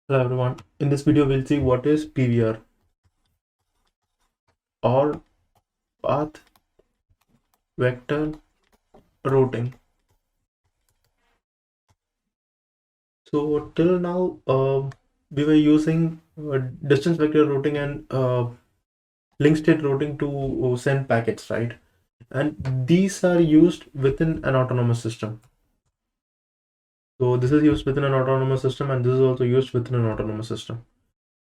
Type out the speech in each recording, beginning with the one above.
Hello everyone. In this video, we'll see what is PVR or path vector routing. So till now, we were using distance vector routing and link state routing to send packets, right? And these are used within an autonomous system. So this is used within an autonomous system, and this is also used within an autonomous system.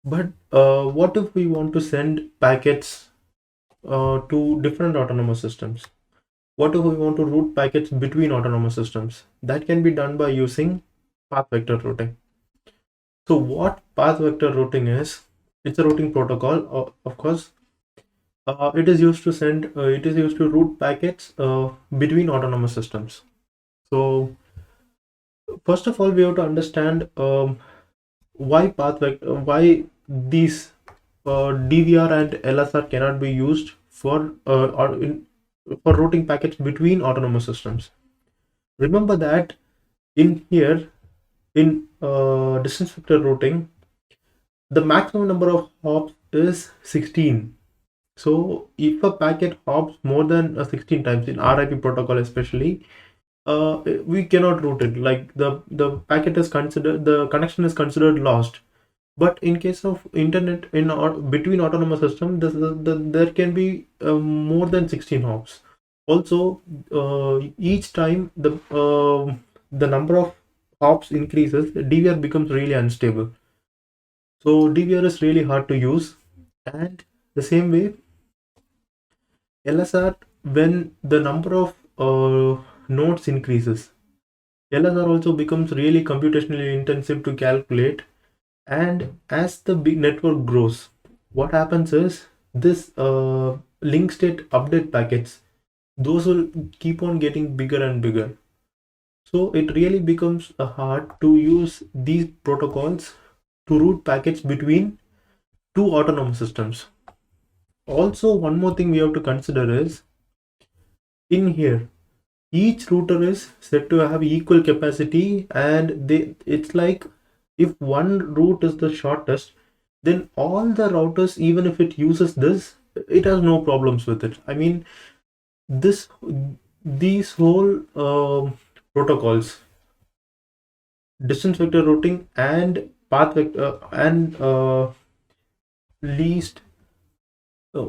But what if we want to send packets to different autonomous systems? What if we want to route packets between autonomous systems? That can be done by using path vector routing. So what path vector routing is, it's a routing protocol, of course. It is used to route packets between autonomous systems. So first of all, we have to understand why these DVR and LSR cannot be used for routing packets between autonomous systems. Remember that in here, in distance vector routing, the maximum number of hops is 16. So if a packet hops more than 16 times in RIP protocol especially, we cannot route it. Like the packet is considered, the connection is considered lost. But in case of internet in or between autonomous system, there can be more than 16 hops. Also, each time the number of hops increases, DVR becomes really unstable. So DVR is really hard to use. And the same way, LSR, when the number of nodes increases, LSR also becomes really computationally intensive to calculate. And as the big network grows, what happens is this link state update packets, those will keep on getting bigger and bigger. So it really becomes hard to use these protocols to route packets between two autonomous systems. Also, one more thing we have to consider is in here, each router is said to have equal capacity, and it's like if one route is the shortest, then all the routers, even if it uses this, it has no problems with it. I mean, this these whole protocols, distance vector routing and path vector and least uh,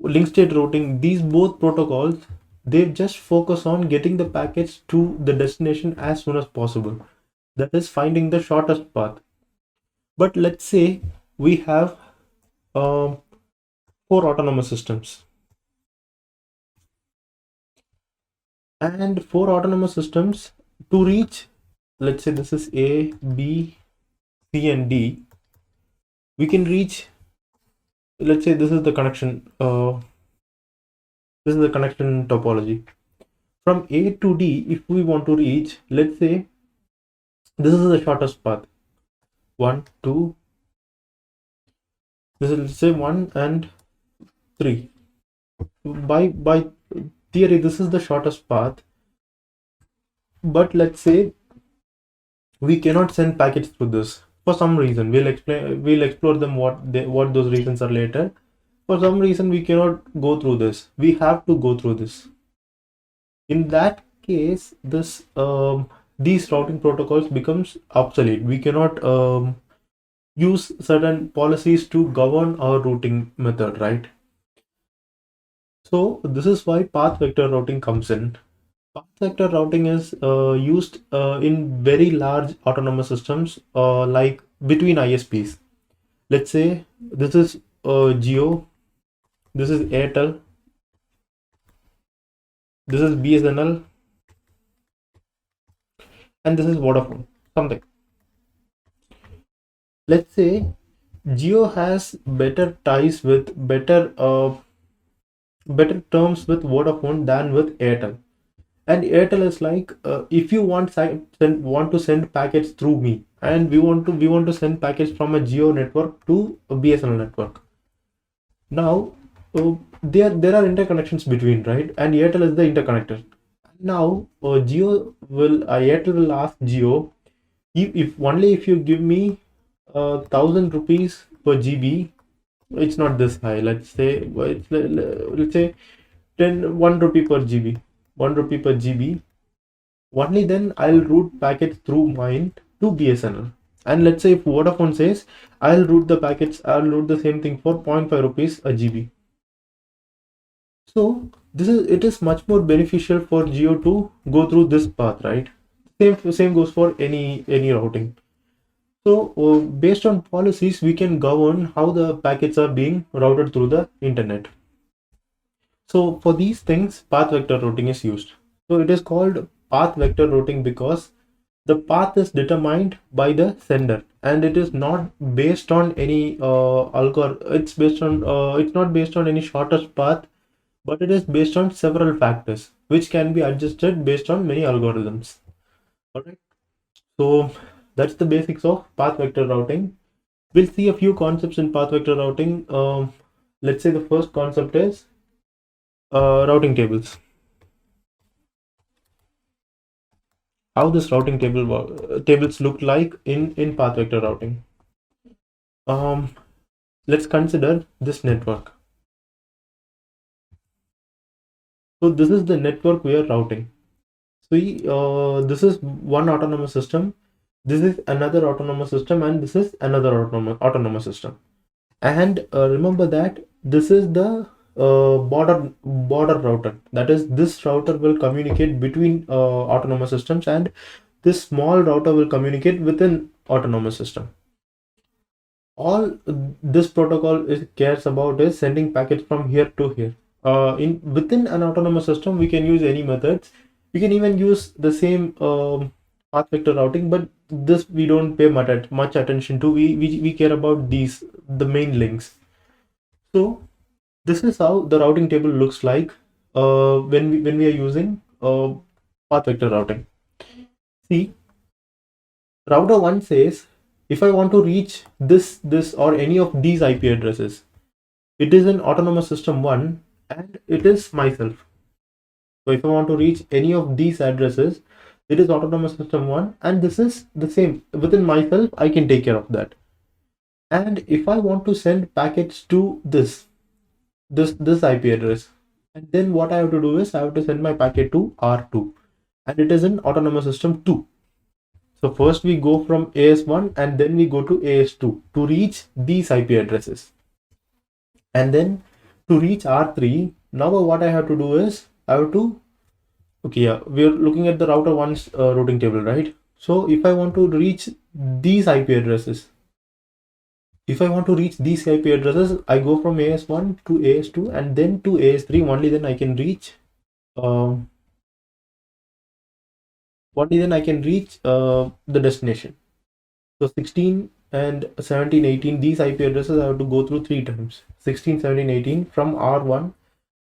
link state routing, these both protocols, they just focus on getting the packets to the destination as soon as possible. That is finding the shortest path. But let's say we have um, 4 autonomous systems, and 4 autonomous systems to reach, let's say this is A, B, C, and D. We can reach, let's say this is the connection. This is the connection topology. From A to D, if we want to reach, let's say this is the shortest path. 1, 2. This is, let's say, 1 and 3. By theory, this is the shortest path. But let's say we cannot send packets through this for some reason. We'll explore them, what those reasons are later. For some reason we cannot go through this. We have to go through this. In that case, these routing protocols becomes obsolete. We cannot use certain policies to govern our routing method, right? So this is why path vector routing comes in. Path vector routing is used in very large autonomous systems, like between ISPs. Let's say this is Geo, this is Airtel, this is BSNL, and this is Vodafone, something. Let's say Geo has better ties with better terms with Vodafone than with Airtel. And Airtel is like, if you want to send packets through me, and we want to send packets from a Geo network to a BSNL network. Now, there are interconnections between, right? And Airtel is the interconnector. Now, Airtel will ask Geo, if only if you give me 1,000 rupees per GB, it's not this high. Let's say, let's say 1 rupee per GB, 1 rupee per GB. Only then I'll route packets through mine to BSNL. And let's say if Vodafone says I'll route the same thing for 0.5 rupees a GB. So it is much more beneficial for Geo to go through this path, right? Same goes for any routing. So based on policies, we can govern how the packets are being routed through the internet. So for these things, path vector routing is used. So it is called path vector routing because the path is determined by the sender, and it is not based on any algorithm. It's not based on any shortest path, but it is based on several factors which can be adjusted based on many algorithms. All right. So that's the basics of path vector routing. We'll see a few concepts in path vector routing. Let's say the first concept is routing tables. How this routing tables look like in path vector routing. Let's consider this network. So this is the network we are routing. See, this is one autonomous system, this is another autonomous system, and this is another autonomous system. And remember that this is the border router. That is, this router will communicate between autonomous systems, and this small router will communicate within autonomous system. All this protocol cares about is sending packets from here to here. In within an autonomous system, we can use any methods. We can even use the same path vector routing, but this we don't pay much attention to. We care about the main links. So this is how the routing table looks like when we are using path vector routing. See, router 1 says if I want to reach this or any of these IP addresses, it is in autonomous system 1 and it is myself. So if I want to reach any of these addresses, it is autonomous system 1 and this is the same within myself. I can take care of that. And if I want to send packets to this IP address, and then what I have to do is I have to send my packet to R2 and it is in autonomous system 2. So first we go from AS1 and then we go to AS2 to reach these IP addresses. And then to reach R3, now what I have to do is I have to, okay, yeah, we're looking at the router 1's routing table, right? So if I want to reach these IP addresses, I go from AS1 to AS2 and then to AS3. Only then I can reach the destination. So 16 and 17, 18, these IP addresses I have to go through 3 times. 16, 17, 18 from R1,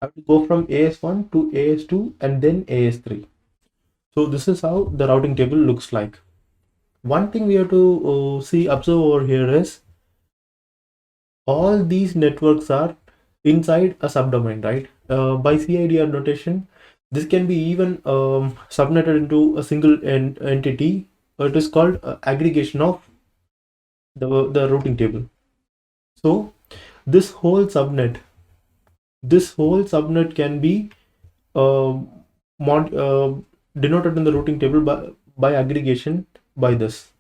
I have to go from AS1 to AS2 and then AS3. So this is how the routing table looks like. One thing we have to observe over here is all these networks are inside a subdomain, right? By CIDR notation, this can be even subnetted into a single entity. It is called aggregation of the routing table. So this whole subnet can be denoted in the routing table by aggregation by this.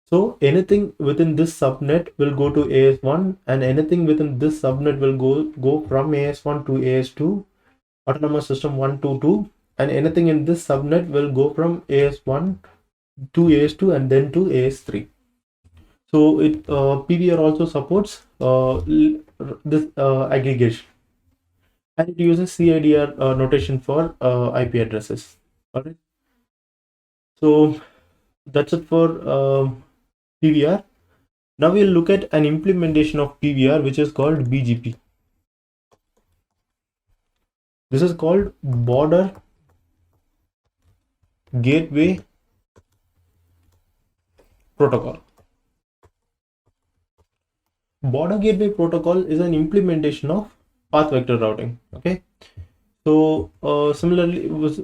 So anything within this subnet will go to AS1 and anything within this subnet will go from AS1 to AS2, autonomous system 1 to 2, and anything in this subnet will go from AS1 to AS2 and then to AS3. So it PVR also supports this aggregation, and it uses CIDR notation for IP addresses. All right. So that's it for PVR. Now we'll look at an implementation of PVR which is called BGP. This is called Border Gateway Protocol. Border Gateway Protocol is an implementation of path vector routing. Okay, so similarly, it was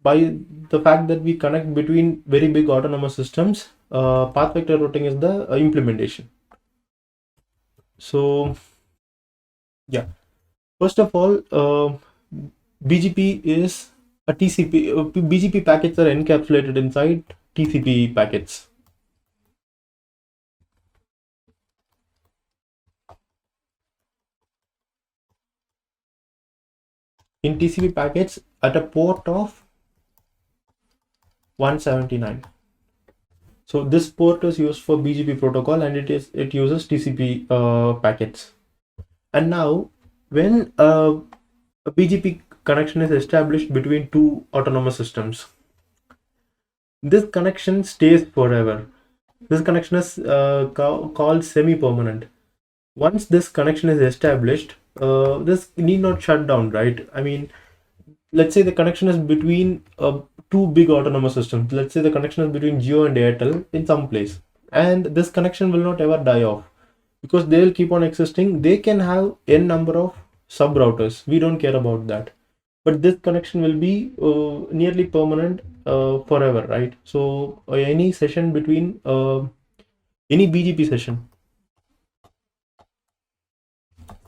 by the fact that we connect between very big autonomous systems, path vector routing is the implementation. So yeah, first of all, BGP is a TCP. BGP packets are encapsulated inside TCP packets. In TCP packets at a port of 179. So this port is used for BGP protocol, and it uses TCP packets. And now when a BGP connection is established between two autonomous systems, this connection stays forever. This connection is called semi-permanent. Once this connection is established, this need not shut down, right? I mean, let's say the connection is between two big autonomous systems. Let's say the connection is between Jio and Airtel in some place, and this connection will not ever die off because they will keep on existing. They can have n number of sub routers. We don't care about that, but this connection will be nearly permanent forever, right? So any session between any BGP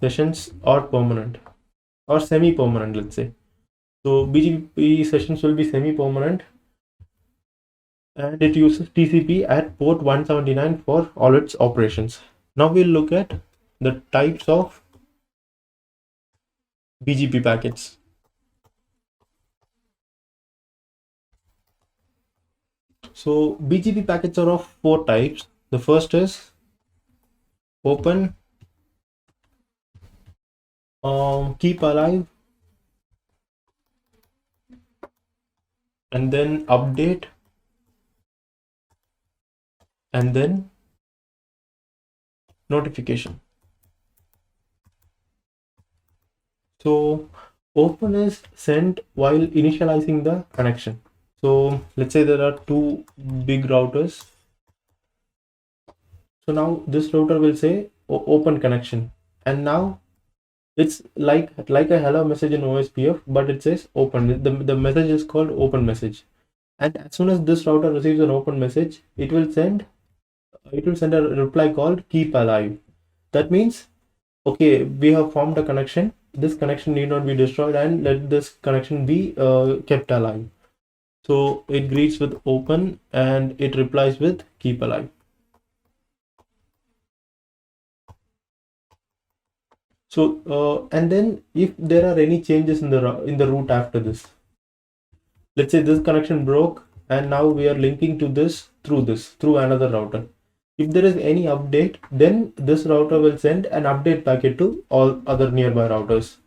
sessions are permanent or semi-permanent, let's say. So BGP sessions will be semi-permanent, and it uses TCP at port 179 for all its operations. Now we'll look at the types of BGP packets. So BGP packets are of four types. The first is open, keep alive, and then update, and then notification. So open is sent while initializing the connection. So let's say there are two big routers. So now this router will say open connection, and now it's like a hello message in OSPF, but it says open. The message is called open message, and as soon as this router receives an open message, it will send a reply called keep alive. That means, okay, we have formed a connection. This connection need not be destroyed, and let this connection be kept alive. So it greets with open and it replies with keep alive. So and then if there are any changes in the route after this, let's say this connection broke and now we are linking to this through another router. If there is any update, then this router will send an update packet to all other nearby routers.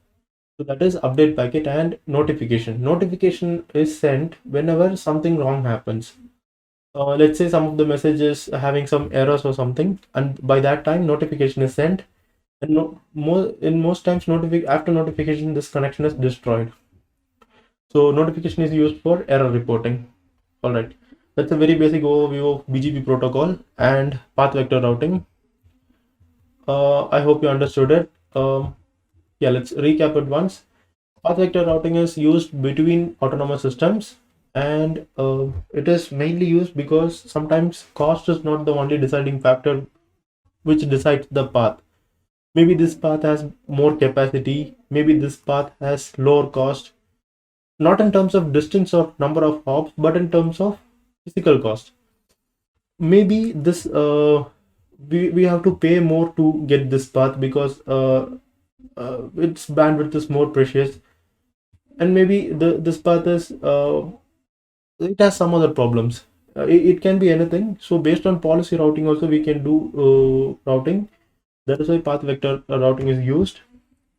So that is update packet. And notification. Notification is sent whenever something wrong happens. Let's say some of the messages having some errors or something, and by that time notification is sent. And in most times after notification, this connection is destroyed. So notification is used for error reporting. All right, that's a very basic overview of BGP protocol and path vector routing. I hope you understood it. Yeah, let's recap it once. Path vector routing is used between autonomous systems, and it is mainly used because sometimes cost is not the only deciding factor which decides the path. Maybe this path has more capacity, maybe this path has lower cost, not in terms of distance or number of hops, but in terms of physical cost. Maybe this we have to pay more to get this path because its bandwidth is more precious, and maybe this path is it has some other problems. It can be anything. So based on policy routing also we can do routing. That is why path vector routing is used.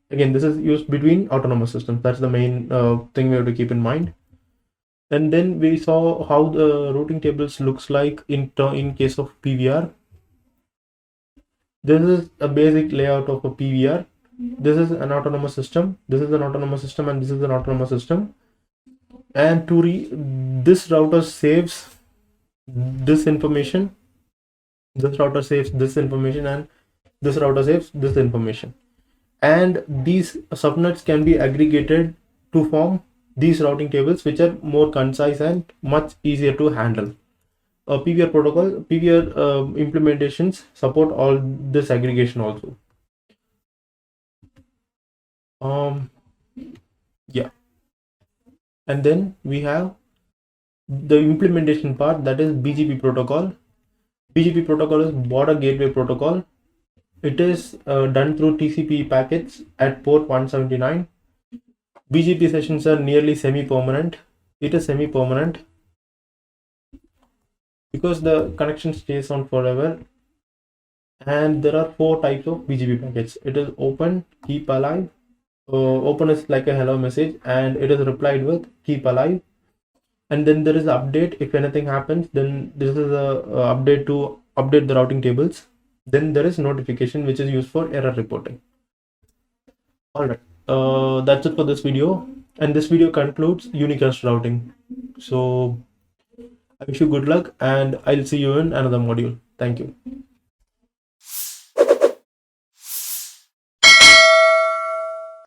Again, this is used between autonomous systems. That's the main thing we have to keep in mind. And then we saw how the routing tables looks like in case of PVR. This is a basic layout of a PVR. This is an autonomous system. This is an autonomous system, and this is an autonomous system. And this router saves this information. This router saves this information, and this router saves this information. And these subnets can be aggregated to form these routing tables, which are more concise and much easier to handle. PVR protocol, PVR implementations support all this aggregation also. Yeah, and then we have the implementation part, that is BGP protocol. BGP protocol is border gateway protocol. It is done through TCP packets at port 179. BGP sessions are nearly semi-permanent. It is semi-permanent because the connection stays on forever. And there are 4 types of BGP packets. It is open, keep alive. Open is like a hello message, and it is replied with keep alive. And then there is update. If anything happens, then this is a update to update the routing tables. Then there is notification, which is used for error reporting. All right, that's it for this video, and this video concludes unicast routing. So I wish you good luck, and I'll see you in another module. Thank you.